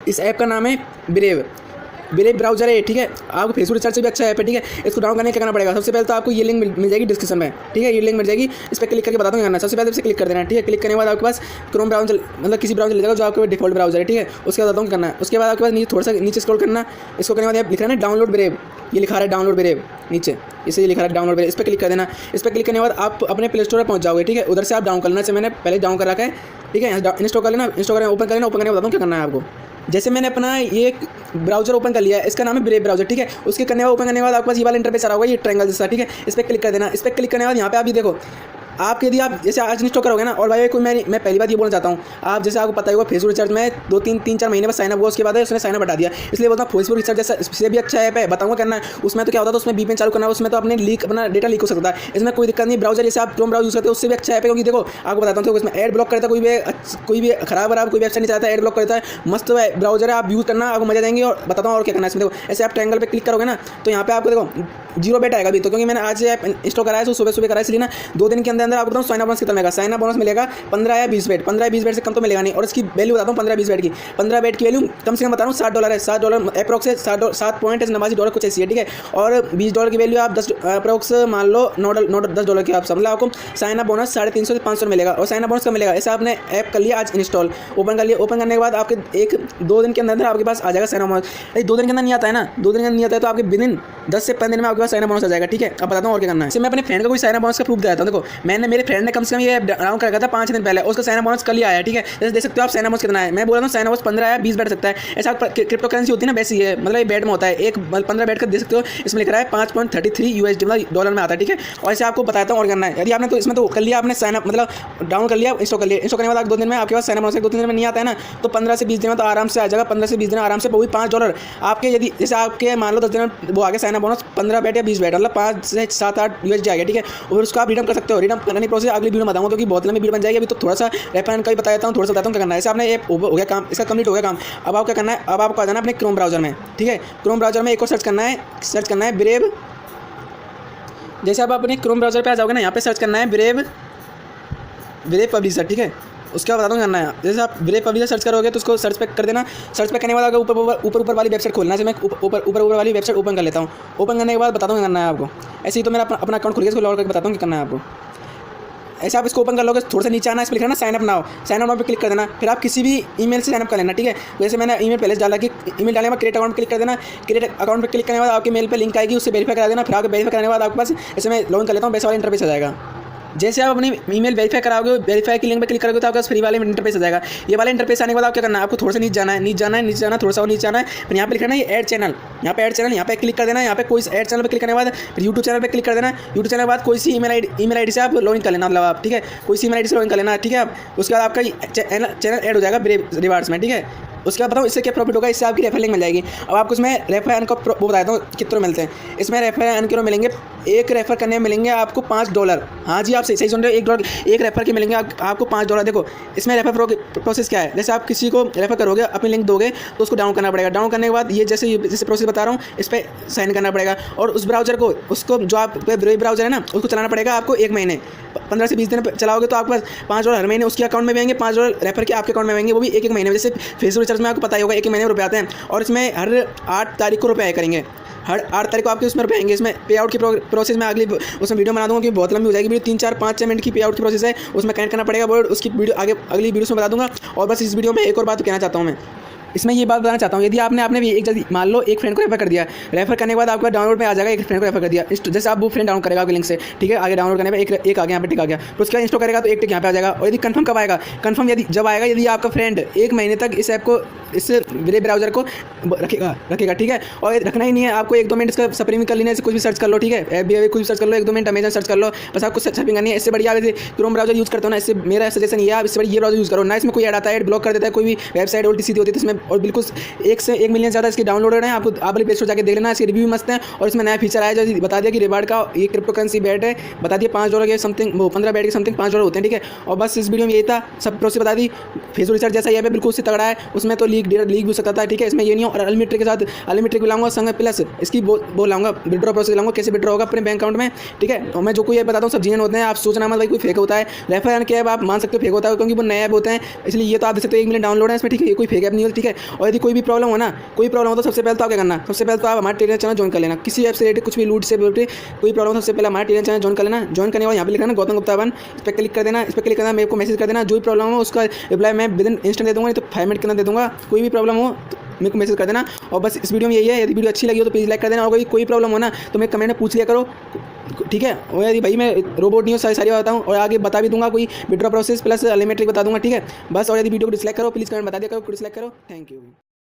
इस ऐप का नाम है ब्रेव ब्राउजर है, ठीक है। आपको फेसबुक रिसर्च से भी अच्छा ऐप है, ठीक है। इसको डाउनलोड करने क्या करना पड़ेगा, सबसे पहले तो आपको ये लिंक मिल जाएगी डिस्क्रिप्शन में, ठीक है। ये लिंक मिल जाएगी, इस पर क्लिक करके बताता हूँ करना। सबसे पहले इसे क्लिक कर देना है, ठीक है। क्लिक करने के बाद आपके पास क्रोम ब्राउजर मतलब किसी ब्राउजर ले जाएगा जो आपके डिफॉल्ट ब्राउजर है, ठीक है। उसके बाद बताता हूँ करना है। उसके बाद आपके पास नीचे थोड़ा सा नीचे स्क्रॉल करना। इसको करने के बाद यहाँ लिखा है ना डाउनलोड ब्रेव, ये लिखा है डाउनलोड ब्रेव नीचे, इसे ये लिखा है डाउनलोड ब्रेव। इस पर क्लिक कर देना। इस पर क्लिक करने के बाद आप अपने प्ले स्टोर पर पहुँच जाओगे, ठीक है। उधर से आप डाउन कर लेना, मैंने पहले डाउन कर रखा है, ठीक है। इंस्टॉल कर लेना, इंस्टॉल करना, ओपन कर लेना। ओपन करने के बताता हूँ क्या करना है आपको। जैसे मैंने अपना ये ब्राउजर ओपन कर लिया है, इसका नाम है ब्रेव ब्राउजर, ठीक है। उसके करने के बाद ओपन करने के बाद आपके पास ये वाला इंटरफेस आ रहा होगा, ये ट्रायंगल जैसा, ठीक है। इस पर क्लिक कर देना। इस पर क्लिक करने के बाद यहाँ पे आप ये देखो, आप यदि आप जैसे आज इंस्टॉल करोगे ना, और भाई कोई मैं पहली बात ये बोलना चाहता हूँ, आप जैसे आपको पता ही होगा फेसबुक रिचार्ज में 2-3-4 महीने बाद साइन अप हुआ, उसके बाद उसने साइन अप हटा दिया। इसलिए बोलता हूँ फेसबुक रिचार्ज जैसा इससे भी अच्छा ऐप है, बताऊँगा करना है। उसमें तो क्या होता है, उसमें VPN चालू करना है, उसमें तो अपने अपना डेटा लीक हो सकता है। इसमें कोई दिक्कत नहीं, ब्राउजर जैसे आप क्रोम ब्राउजर यूज़ करते हो उससे भी अच्छा ऐप है। क्योंकि देखो आपको बताता हूँ, इसमें एड ब्लॉक करता है, कोई भी खराब कोई वेबसाइट नहीं चाहता है, एड ब्लॉक करता है। मस्त ब्राउजर है, आप यूज़ करना, आपको मजा जाएंगे। और बताता हूँ और क्या करना है इसमें। देखो ऐसे आप ट्रायंगल पे क्लिक करोगे ना, तो यहाँ पे आपको देखो 0 बेट आएगा अभी तो, क्योंकि मैंने आज ऐप इंस्टॉल कराया है, सुबह करा है, इसलिए ना 2 दिन के अंदर आपको बताऊँ साइन अप बोनस कितना मिलेगा। साइन अप बोनस मिलेगा 15 या 20 बेट, 15-20 बेट से कम तो मिलेगा नहीं। और इसकी वैल्यू बताता हूँ 15-20 बेट की। 15 बेट की वैल्यू कम से कम बता रहा हूँ $60 है, $60 अप्रोक्स है, $7.89 कुछ ऐसी है, ठीक है। और $20 की वैल्यू आप 10 अप्रोक्स मान लो $10 की आप समझ लो, आपको साइन अप बोनस 350 से 500 मिलेगा। और साइन अप बोनस कब मिलेगा, ऐसा आपने ऐप कर लिया आज इंस्टॉल, ओपन कर लिया। ओपन करने के बाद आपके 1-2 दिन के अंदर आपके पास आ जाएगा साइन अप बोनस। 2 दिन के अंदर नहीं आता है ना, 2 दिन के अंदर नहीं आता है, तो आपके विदिन 10 से 15 दिन में आपके पास साइन अप बोनस आ जाएगा, ठीक है। अब बताता हूँ और क्या करना है। मैं अपने फ्रेंड का कोई साइन अप बोनस का प्रूफ दिया था। देखो मेरे फ्रेंड ने कम से कम ये डाउन कर रखा था 5 दिन पहले, उसका साइन अप बोनस कल ही आया, ठीक है। जैसे देख सकते हो आप साइन अप बोनस कितना है। मैं बोल रहा हूँ साइन अप बोनस 15 या 20 बैठ सकता है। ऐसा क्रिप्टो करेंसी होती है ना, वैसे ही है, मतलब ये बैट में होता है। एक 15 बैठ कर देख सकते हो, इसमें लिख रहा है 5.33 USD मतलब डॉलर में आता है, ठीक है। और ऐसे आपको बताता हूँ और करना है। यदि आपने तो इसमें तो कर लिया, आपने साइन अप मतलब डाउन कर लिया, इंस्टॉल कर लिया। इंस्टॉल करने के बाद 2 दिन में आपके पास साइन अप बोनस 2-3 दिन में नहीं आता है ना, तो 15 से 20 दिन में तो आराम से आ जाएगा। 15 से 20 दिन आराम से, वो भी $5 आपके। यदि जैसे आपके मान लो 10 दिन में वो आगे साइन अप बोनस 15 बैट या 20 बैट मतलब 5 से 7-8 USD आ गया, ठीक है। और उसको आप रिडीम कर सकते हो। रिडीम करने की प्रोसेस अगली वीडियो में बताऊंगा, क्योंकि बहुत लंबी वीडियो बन जाएगी। अभी तो थोड़ा सा रेफर का ही बता देता हूँ, थोड़ा सा बताता हूँ क्या करना है। ऐसे आपने ऐप हो गया काम, इसका कंप्लीट हो गया काम। अब आपको क्या करना है, अब आपको आ जाना अपने क्रोम ब्राउजर में, ठीक है। क्रोम ब्राउजर में एक और सर्च करना है ब्रेव। जैसे आप अपने क्रोम ब्राउजर पे आ जाओगे ना, यहाँ पे सर्च करना है ब्रेव पब्लिशर, ठीक है। उसके बाद बताता हूँ करना है। जैसे आप ब्रेव पब्लिशर सर्च करोगे तो उसको सर्च पे कर देना। सर्च पे करने के बाद ऊपर वाली वेबसाइट खोलना है। मैं ऊपर वाली वेबसाइट ओपन कर लेता हूँ। ओपन करने के बाद बताता हूँ करना है आपको। ऐसे ही तो मेरा अपना अकाउंट खुल गया, इसको लॉग करके बताता हूँ कि करना है आपको। ऐसे आप इसको ओपन कर लोगे, थोड़ा सा नीचे आना, इस पर लिखना sign up now. Sign up पे क्लिक कर देना। फिर आप किसी भी ईमेल से साइन अप कर लेना, ठीक है। जैसे मैंने ईमेल पहले डाला कि ईमेल डालने के बाद क्रिएट अकाउंट क्लिक कर देना। क्रिएट अकाउंट पे क्लिक करने के बाद आपके मेल पे लिंक आएगी, उससे वेरीफाई करा देना। फिर आपके वेरीफाई करने के बाद आपके पास ऐसे मैं लॉगिन कर लेता हूँ, वैसे वाला इंटरफेस आ जाएगा। जैसे आप अपनी ईमेल वेरीफाई कराओगे, वेरीफाई की लिंक पे क्लिक करोगे तो आपके पास फ्री वाले इंटरफेस आ जाएगा। ये वाले इंटरफेस आने के बाद आप क्या करना है, आपको थोड़ा सा नीचे जाना है, थोड़ा सा और नीचे जाना है। फिर यहाँ पे लिखना है ये ऐड चैनल, यहाँ पे ऐड चैनल, यहाँ पे क्लिक कर देना। यहाँ पे कोई ऐड चैनल पे क्लिक करने के बाद फिर यूट्यूब चैनल पे क्लिक कर देना। यूट्यूब चैनल के बाद कोई सी ईमेल आईडी से आप लॉगिन कर लेना, मतलब आप, ठीक है। कोई सी ईमेल आईडी से लॉगिन कर लेना, ठीक है। आप उसके बाद आपका चैनल ऐड हो जाएगा ब्रेव रिवार्ड्स में, ठीक है। उसके बाद बताऊँ इससे क्या प्रॉफिट होगा, इससे आपकी रेफर लिंक मिल जाएगी। अब आपको इसमें रेफर एन का वो बताता हूँ कितने मिलते हैं। इसमें रेफर एन के मिलेंगे, एक रेफर करने में मिलेंगे आपको $5। हाँ जी, आप सही सुन रहे हो, एक रेफर के मिलेंगे आपको $5। देखो इसमें रेफर प्रोसेस क्या है। जैसे आप किसी को रेफर करोगे, अपनी लिंक दोगे तो उसको डाउन करना पड़ेगा। डाउन करने के बाद ये जैसे प्रोसेस बता रहा हूँ, इस पर साइन करना पड़ेगा। और उस ब्राउजर को उसको जो आप ब्रेव ब्राउजर है ना, उसको चलाना पड़ेगा आपको 1 महीने। 15 से 20 दिन चलाओगे तो आपके पास $5 हर महीने उसके अकाउंट में भी आएंगे, $5 रेफर के आपके अकाउंट में आएंगे, वो भी एक महीने में। जैसे फेसबुक रिचार्ज में आपको पता ही होगा 1 महीने में रुपये आते हैं, और इसमें हर 8 तारीख को रुपये आया करेंगे। हर 8 तारीख को आपके उसमें रुपये आएंगे। इसमें पे आउट की प्रोसेस में अगली उसमें वीडियो बना दूँगा, कि बहुत लंबी हो जाएगी वीडियो, 3-4-5-6 मिनट की पे आउट की प्रोसेस है, उसमें कनेक्ट करना पड़ेगा बोर्ड। उसकी वीडियो आगे अगली वीडियो में बता दूँगा। और बस इस वीडियो में एक और बात कहना चाहता हूँ मैं, इसमें ये बात बताना चाहता हूँ, यदि आपने भी एक जल्दी मान लो एक फ्रेंड को रेफर कर दिया, रेफर करने के बाद आपका डाउनलोड में आ जाएगा, एक फ्रेंड को रेफर कर दिया, जैसे आप वो फ्रेंड डाउन करेगा आपके लिंक से, ठीक है। आगे डाउनलोड करने में एक आ गया, यहाँ पे टिक आ गया, तो उसके बाद इंस्टॉल करेगा तो एक टिक यहाँ पे आ जाएगा। और यदि कंफर्म कब आएगा, कंफर्म जब आएगा यदि आपका फ्रेंड 1 महीने तक इस ऐप को, इस ब्रेव ब्राउजर को रखेगा, ठीक है। और रखना ही नहीं है आपको, 1-2 मिनट इसका सप्रिंग कर लेना है, कुछ भी सर्च कर लो, ठीक है। ऐप भी कुछ भी सर्च कर लो, 1-2 मिनट अमेजन सर्च कर लो, बस आपको सर्चिंग करनी है। इससे बढ़िया आप क्रोम ब्राउजर यूज़ करते हो ना, इससे मेरा सजेशन ये है, आप इससे बढ़िया ये ब्राउजर यूज़ करो ना। इसमें कोई ऐड आता है, ऐड ब्लॉक कर देता है, कोई भी वेबसाइट उल्टी सीधी होती है इसमें, और बिल्कुल 1 से 1 मिलियन ज़्यादा इसके डाउनलोड है। आपको आप प्ले स्टोर जाकर देख लेना, इसके रिव्यू मस्त है। और इसमें नया फीचर आया जो बता दिया कि रिवार्ड का ये क्रिप्टो करेंसी बैट है, बता दिया $5 के समथिंग, वो 15 बैट के समथिंग $5 होते हैं, ठीक है। और बस इस वीडियो में यही था, सब प्रोसेस बता दी। फेसबुक रिचार्ज जैसा ये बिल्कुल उससे तगड़ा है, उसमें तो लीक भी हो सकता है, ठीक है। इसमें ये नहीं हो। और अनलिमिटेड के साथ अनलिमिटेड भी लाऊंगा संग, प्लस इसकी वो लाऊंगा विड्रॉ प्रोसेस लाऊंगा, कैसे विड्रॉ होगा अपने बैंक अकाउंट में, ठीक है। और मैं जो कोई ये बताता हूँ सब जीवन होते हैं, आप सोचना मत भाई कोई फेक होता है। रेफर एन के ऐप आप मान सकते हो फेक होता है, क्योंकि वो नए ऐप होते हैं, इसलिए ये तो आप देख सकते हो 1 मिलियन डाउनलोड है इसमें, ठीक है। ये कोई फेक ऐप नहीं होती, ठीक है। है। और यदि कोई भी प्रॉब्लम हो ना, कोई प्रॉब्लम हो तो सबसे पहले तो आप क्या करना, सबसे पहले तो आप हमारे टेलीग्राम चैनल ज्वाइन कर लेना। किसी ऐप से रिलेटेड कुछ भी लूट से रिलेटेड कोई प्रॉब्लम हो सबसे पहले हमारे टेलीग्राम चैनल ज्वाइन कर लेना। ज्वाइन करने के बाद यहाँ पे लिखना गौतम गुप्ता 1, इस पर क्लिक कर देना। इस पर क्लिक करना, मेरे को मैसेज कर देना। जो भी प्रॉब्लम हो उसका रिप्लाई मैं विद इन इंस्टेंट दे दूँगा, नहीं तो 5 मिनट के अंदर दे दूँगा। कोई भी प्रॉब्लम हो तो मेरे को मैसेज कर देना। और बस इस वीडियो में यही है। यदि वीडियो अच्छी लगी हो तो प्लीज़ लाइक कर देना। और कोई प्रॉब्लम हो ना तो मैं कमेंट में पूछ लिया करो, ठीक है। और यदि भाई मैं रोबोट नहीं हूँ, सारी बात बताऊँ और आगे बता भी दूंगा, कोई विड्रॉ प्रोसेस प्लस लिमिट बता दूंगा, ठीक है बस। और यदि वीडियो को डिसलाइक करो प्लीज़ कमेंट बता दिया करो, डिसलाइक करो। Thank you.